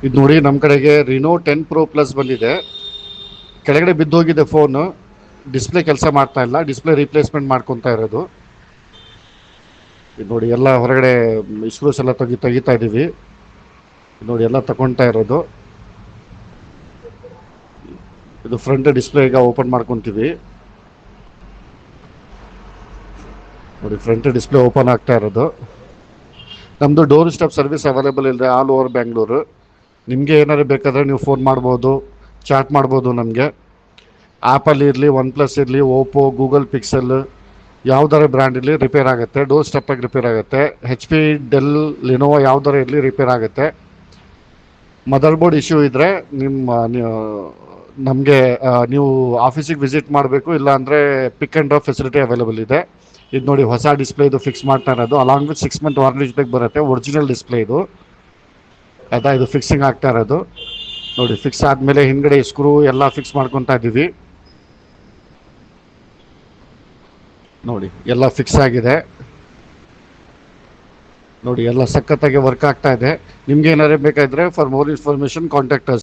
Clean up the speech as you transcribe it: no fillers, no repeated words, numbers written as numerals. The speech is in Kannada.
ಇದು ನೋಡಿ ನಮ್ಮ ಕಡೆಗೆ Reno 10 Pro Plus ಬಂದಿದೆ. ಕೆಳಗಡೆ ಬಿದ್ದೋಗಿದೆ ಫೋನು. ಡಿಸ್ಪ್ಲೇ ಕೆಲಸ ಮಾಡ್ತಾ ಇಲ್ಲ, ಡಿಸ್ಪ್ಲೇ ರೀಪ್ಲೇಸ್ಮೆಂಟ್ ಮಾಡ್ಕೊತಾ ಇರೋದು. ಇದು ನೋಡಿ ಎಲ್ಲ ಹೊರಗಡೆ ಸ್ಕ್ರೂಸ್ ಎಲ್ಲ ತೆಗಿತಾ ಇದ್ದೀವಿ. ಇದು ನೋಡಿ ಎಲ್ಲ ತಗೊಳ್ತಾ ಇರೋದು. ಇದು ಫ್ರಂಟ್ ಡಿಸ್ಪ್ಲೇ ಈಗ ಓಪನ್ ಮಾಡ್ಕೊತೀವಿ. ನೋಡಿ ಫ್ರಂಟ್ ಡಿಸ್ಪ್ಲೇ ಓಪನ್ ಆಗ್ತಾ ಇರೋದು. ನಮ್ಮದು ಡೋರ್ ಸ್ಟೆಪ್ ಸರ್ವಿಸ್ ಅವೈಲೇಬಲ್ ಇದೆ ಆಲ್ ಓವರ್ ಬ್ಯಾಂಗ್ಳೂರು. ನಿಮಗೆ ಏನಾದ್ರು ಬೇಕಾದರೆ ನೀವು ಫೋನ್ ಮಾಡ್ಬೋದು, ಚಾಟ್ ಮಾಡ್ಬೋದು. ನಮಗೆ ಆ್ಯಪಲ್ ಇರಲಿ, OnePlus ಇರಲಿ, ಓಪೋ, ಗೂಗಲ್ ಪಿಕ್ಸೆಲ್ ಯಾವ್ದಾರ ಬ್ರ್ಯಾಂಡ್ ಇರಲಿ ರಿಪೇರ್ ಆಗುತ್ತೆ. ಡೋರ್ ಸ್ಟೆಪ್ಪಾಗಿ ರಿಪೇರ್ ಆಗುತ್ತೆ. HP, ಡೆಲ್, ಲಿನೋವಾ ಯಾವ್ದಾರ ಇರಲಿ ರಿಪೇರ್ ಆಗುತ್ತೆ. ಮದರ್ ಬೋರ್ಡ್ ಇಶ್ಯೂ ಇದ್ದರೆ ನಮಗೆ ನೀವು ಆಫೀಸಿಗೆ ವಿಸಿಟ್ ಮಾಡಬೇಕು, ಇಲ್ಲಾಂದರೆ pick and drop facility available ಇದೆ. ಇದು ನೋಡಿ ಹೊಸ ಡಿಸ್ಪ್ಲೇ ಇದು ಫಿಕ್ಸ್ ಮಾಡ್ತಾ ಇರೋದು. Along with 6 month warranty bag ಬರುತ್ತೆ. ಒರಿಜಿನಲ್ ಡಿಸ್ಪ್ಲೇ ಇದು. ಆಯಿತಾ, ಇದು ಫಿಕ್ಸಿಂಗ್ ಆಗ್ತಾ ಇರೋದು. ನೋಡಿ ಫಿಕ್ಸ್ ಆದಮೇಲೆ ಹಿಂದ್ಗಡೆ ಸ್ಕ್ರೂ ಎಲ್ಲ ಫಿಕ್ಸ್ ಮಾಡ್ಕೊತಾ ಇದ್ದೀವಿ. ನೋಡಿ ಎಲ್ಲ ಫಿಕ್ಸ್ ಆಗಿದೆ. ನೋಡಿ ಎಲ್ಲ ಸಖತ್ತಾಗಿ ವರ್ಕ್ ಆಗ್ತಾ ಇದೆ. ನಿಮ್ಗೆ ಏನಾದ್ರು ಬೇಕಾದರೆ for more information contact us.